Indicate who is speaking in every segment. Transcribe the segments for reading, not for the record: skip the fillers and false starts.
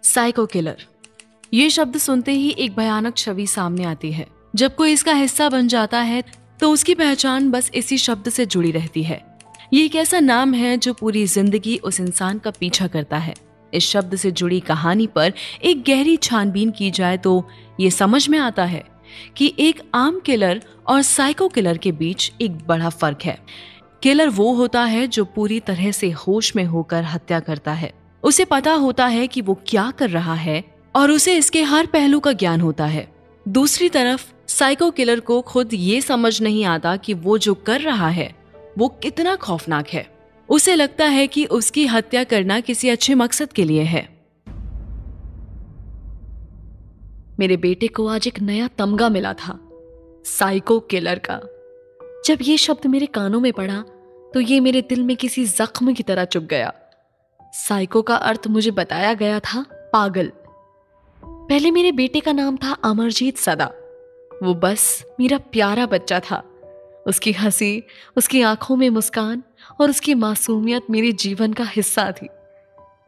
Speaker 1: Psycho killer. ये शब्द सुनते ही एक भयानक छवि सामने आती है। जब कोई इसका हिस्सा बन जाता है तो उसकी पहचान बस इसी शब्द से जुड़ी रहती है। ये एक ऐसा नाम है जो पूरी जिंदगी उस इंसान का पीछा करता है। इस शब्द से जुड़ी कहानी पर एक गहरी छानबीन की जाए तो ये समझ में आता है कि एक आम किलर और साइको किलर के बीच एक बड़ा फर्क है। किलर वो होता है जो पूरी तरह से होश में होकर हत्या करता है। उसे पता होता है कि वो क्या कर रहा है और उसे इसके हर पहलू का ज्ञान होता है। दूसरी तरफ साइको किलर को खुद ये समझ नहीं आता कि वो जो कर रहा है वो कितना खौफनाक है। उसे लगता है कि उसकी हत्या करना किसी अच्छे मकसद के लिए है। मेरे बेटे को आज एक नया तमगा मिला था, साइको किलर का। जब ये शब्द मेरे कानों में पड़ा तो ये मेरे दिल में किसी जख्म की तरह चुभ गया। साइको का अर्थ मुझे बताया गया था पागल। पहले मेरे बेटे का नाम था अमरजीत सदा। वो बस मेरा प्यारा बच्चा था। उसकी हंसी, उसकी आंखों में मुस्कान और उसकी मासूमियत मेरे जीवन का हिस्सा थी।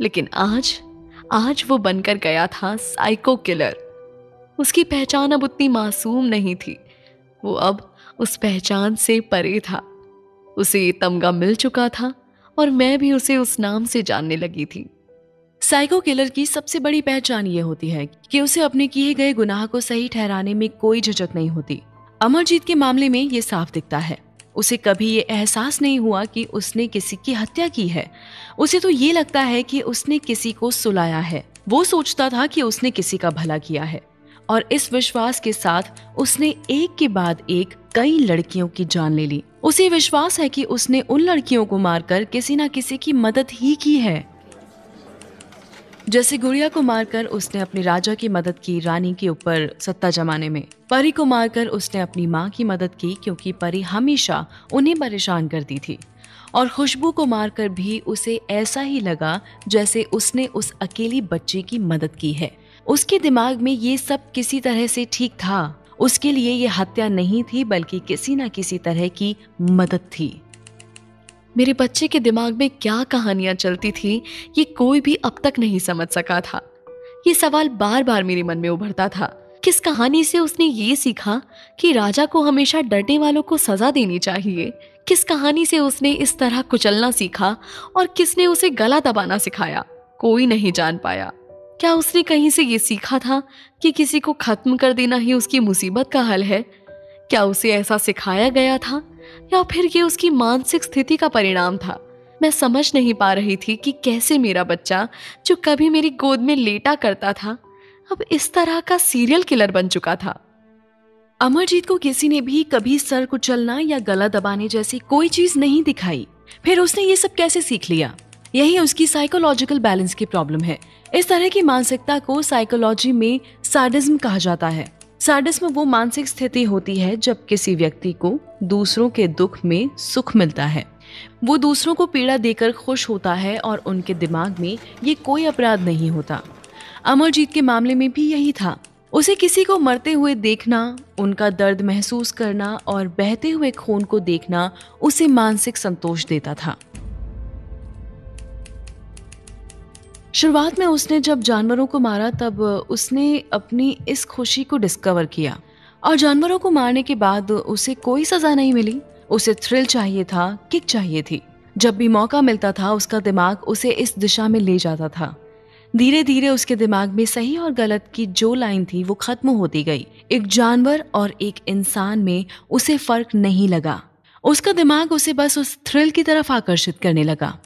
Speaker 1: लेकिन आज वो बनकर गया था साइको किलर। उसकी पहचान अब उतनी मासूम नहीं थी। वो अब उस पहचान से परे था। उसे ये तमगा मिल चुका था और मैं भी उसे उस नाम से जानने लगी थी। साइको किलर की सबसे बड़ी पहचान ये होती है कि उसे अपने किए गए गुनाह को सही ठहराने में कोई झिझक नहीं होती। अमरजीत के मामले में ये साफ दिखता है। उसे कभी ये एहसास नहीं हुआ कि उसने किसी की हत्या की है। उसे तो ये लगता है कि उसने किसी को सुलाया है। वो सोचता था कि उसने किसी का भला किया है और इस विश्वास के साथ उसने एक के बाद एक कई लड़कियों की जान ले ली। उसे विश्वास है कि उसने उन लड़कियों को मारकर किसी न किसी की मदद ही की है। जैसे गुड़िया को मारकर उसने अपने राजा की मदद की रानी के ऊपर सत्ता जमाने में। परी को मारकर उसने अपनी माँ की मदद की क्योंकि परी हमेशा उन्हें परेशान करती थी। और खुशबू को मारकर भी उसे ऐसा ही लगा जैसे उसने उस अकेली बच्चे की मदद की है। उसके दिमाग में ये सब किसी तरह से ठीक था। उसके लिए ये हत्या नहीं थी बल्कि किसी न किसी तरह की मदद थी। मेरे बच्चे के दिमाग में क्या कहानियां चलती थी ये कोई भी अब तक नहीं समझ सका था। ये सवाल बार बार मेरे मन में उभरता था। किस कहानी से उसने ये सीखा कि राजा को हमेशा डरने वालों को सजा देनी चाहिए? किस कहानी से उसने इस तरह कुचलना सीखा और किसने उसे गला दबाना सिखाया? कोई नहीं जान पाया। क्या उसने कहीं से ये सीखा था कि किसी को खत्म कर देना ही उसकी मुसीबत का हल है? क्या उसे ऐसा सिखाया गया था या फिर ये उसकी मानसिक स्थिति का परिणाम था? मैं समझ नहीं पा रही थी कि कैसे मेरा बच्चा जो कभी मेरी गोद में लेटा करता था अब इस तरह का सीरियल किलर बन चुका था। अमरजीत को किसी ने भी कभी सर कुचलना या गला दबाने जैसी कोई चीज नहीं दिखाई। फिर उसने ये सब कैसे सीख लिया? यही उसकी साइकोलॉजिकल बैलेंस की प्रॉब्लम है। इस तरह की मानसिकता को साइकोलॉजी में सैडिज्म कहा जाता है। सैडिज्म वो मानसिक स्थिति होती है जब किसी व्यक्ति को दूसरों के दुख में सुख मिलता है। वो दूसरों को पीड़ा देकर खुश होता है और उनके दिमाग में ये कोई अपराध नहीं होता। अमरजीत के मामले में भी यही था। उसे किसी को मरते हुए देखना, उनका दर्द महसूस करना और बहते हुए खून को देखना उसे मानसिक संतोष देता था। शुरुआत में उसने जब जानवरों को मारा तब उसने अपनी इस खुशी को डिस्कवर किया और जानवरों को मारने के बाद उसे कोई सजा नहीं मिली। उसे थ्रिल चाहिए था, किक चाहिए थी। जब भी मौका मिलता था उसका दिमाग उसे इस दिशा में ले जाता था। धीरे धीरे उसके दिमाग में सही और गलत की जो लाइन थी वो खत्म होती गई। एक जानवर और एक इंसान में उसे फर्क नहीं लगा। उसका दिमाग उसे बस उस थ्रिल की तरफ आकर्षित करने लगा।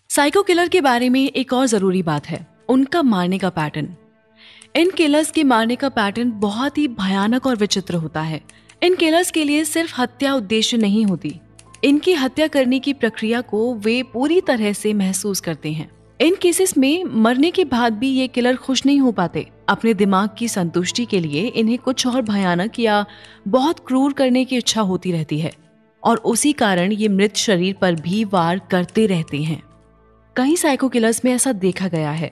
Speaker 1: साइको किलर के बारे में एक और जरूरी बात है, उनका मारने का पैटर्न। इन किलर्स के मारने का पैटर्न बहुत ही भयानक और विचित्र होता है। इन किलर्स के लिए सिर्फ हत्या उद्देश्य नहीं होती। इनकी हत्या करने की प्रक्रिया को वे पूरी तरह से महसूस करते हैं। इन केसेस में मरने के बाद भी ये किलर खुश नहीं हो पाते। अपने दिमाग की संतुष्टि के लिए इन्हें कुछ और भयानक या बहुत क्रूर करने की इच्छा होती रहती है और उसी कारण ये मृत शरीर पर भी वार करते रहते हैं। कई साइको किलर्स में ऐसा देखा गया है।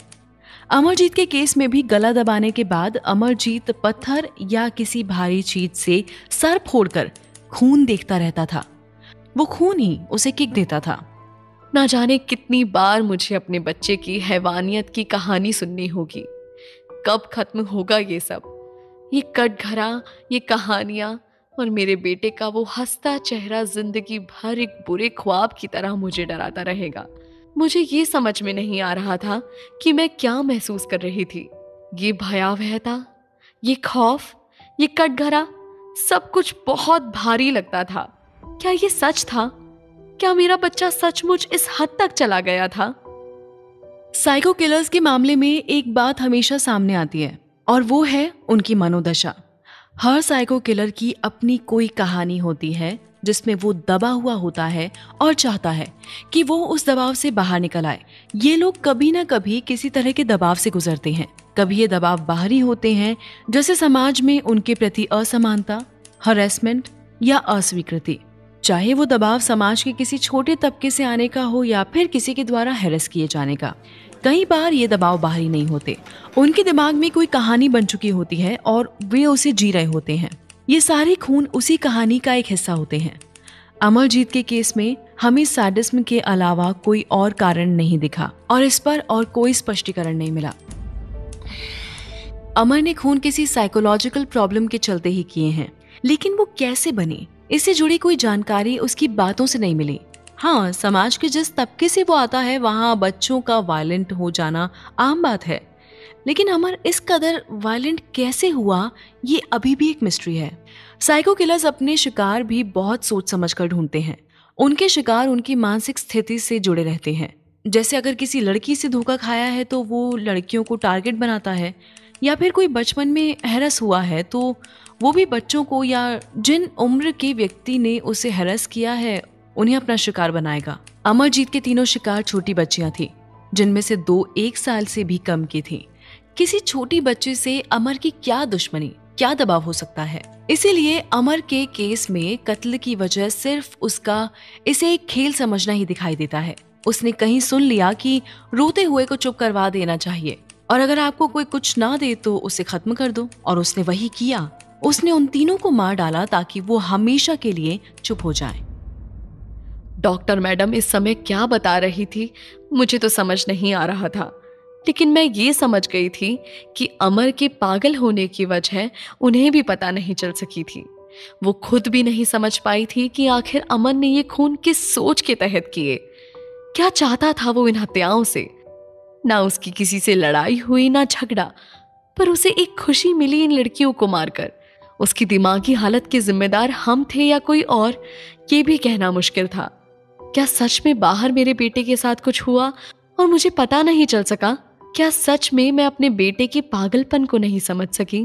Speaker 1: अमरजीत के केस में भी गला दबाने के बाद अमरजीत पत्थर या किसी भारी चीज से सर फोड़कर खून देखता रहता था। वो खून ही उसे किक देता था।
Speaker 2: ना जाने कितनी बार मुझे अपने बच्चे की हैवानियत की कहानी सुननी होगी। कब खत्म होगा ये सब, ये कटघरा, ये कहानियां, और मेरे बेटे का वो हंसता चेहरा जिंदगी भर एक बुरे ख्वाब की तरह मुझे डराता रहेगा। मुझे ये समझ में नहीं आ रहा था कि मैं क्या महसूस कर रही थी। ये भयावहता, ये खौफ, ये कटघरा, सब कुछ बहुत भारी लगता था। क्या ये सच था? क्या मेरा बच्चा सचमुच इस हद तक चला गया था?
Speaker 1: साइको किलर्स के मामले में एक बात हमेशा सामने आती है और वो है उनकी मनोदशा। हर साइको किलर की अपनी कोई कहानी होती है जिसमें वो दबा हुआ होता है और चाहता है कि वो उस दबाव से बाहर निकल आए। ये लोग कभी ना कभी किसी तरह के दबाव से गुजरते हैं। कभी ये दबाव बाहरी होते हैं, जैसे समाज में उनके प्रति असमानता, हरेसमेंट या अस्वीकृति। चाहे वो दबाव समाज के किसी छोटे तबके से आने का हो या फिर किसी के द्वारा हैरेस किए जाने का। कई बार ये दबाव बाहरी नहीं होते, उनके दिमाग में कोई कहानी बन चुकी होती है और वे उसे जी रहे होते हैं। ये सारे खून उसी कहानी का एक हिस्सा होते हैं। अमरजीत के केस में हमें सैडिज्म के अलावा कोई और कारण नहीं दिखा और इस पर और कोई स्पष्टीकरण नहीं मिला। अमर ने खून किसी साइकोलॉजिकल प्रॉब्लम के चलते ही किए हैं, लेकिन वो कैसे बनी, इससे जुड़ी कोई जानकारी उसकी बातों से नहीं मिली। हाँ, समाज के जिस तबके से वो आता है वहाँ बच्चों का वायलेंट हो जाना आम बात है, लेकिन अमर इस कदर वायलेंट कैसे हुआ, ये अभी भी एक मिस्ट्री है। साइको किलर्स अपने शिकार भी बहुत सोच समझ कर ढूंढते हैं। उनके शिकार उनकी मानसिक स्थिति से जुड़े रहते हैं। जैसे अगर किसी लड़की से धोखा खाया है तो वो लड़कियों को टारगेट बनाता है, या फिर कोई बचपन में हैरस हुआ है तो वो भी बच्चों को या जिन उम्र के व्यक्ति ने उसे हैरस किया है उन्हें अपना शिकार बनाएगा। अमरजीत के तीनों शिकार छोटी बच्चियां थी, जिनमें से 2 1 साल से भी कम की थी। किसी छोटी बच्ची से अमर की क्या दुश्मनी, क्या दबाव हो सकता है? इसीलिए अमर के केस में कत्ल की वजह सिर्फ उसका इसे एक खेल समझना ही दिखाई देता है। उसने कहीं सुन लिया कि रोते हुए को चुप करवा देना चाहिए और अगर आपको कोई कुछ ना दे तो उसे खत्म कर दो, और उसने वही किया। उसने उन तीनों को मार डाला ताकि वो हमेशा के लिए चुप हो जाएं।
Speaker 2: डॉक्टर मैडम इस समय क्या बता रही थी मुझे तो समझ नहीं आ रहा था, लेकिन मैं ये समझ गई थी कि अमर के पागल होने की वजह उन्हें भी पता नहीं चल सकी थी। वो खुद भी नहीं समझ पाई थी कि आखिर अमर ने ये खून किस सोच के तहत किए। क्या चाहता था वो इन हत्याओं से? ना उसकी किसी से लड़ाई हुई, ना झगड़ा, पर उसे एक खुशी मिली इन लड़कियों को मारकर। उसकी दिमागी हालत के जिम्मेदार हम थे या कोई और, ये भी कहना मुश्किल था। क्या सच में बाहर मेरे बेटे के साथ कुछ हुआ और मुझे पता नहीं चल सका? क्या सच में मैं अपने बेटे के पागलपन को नहीं समझ सकी?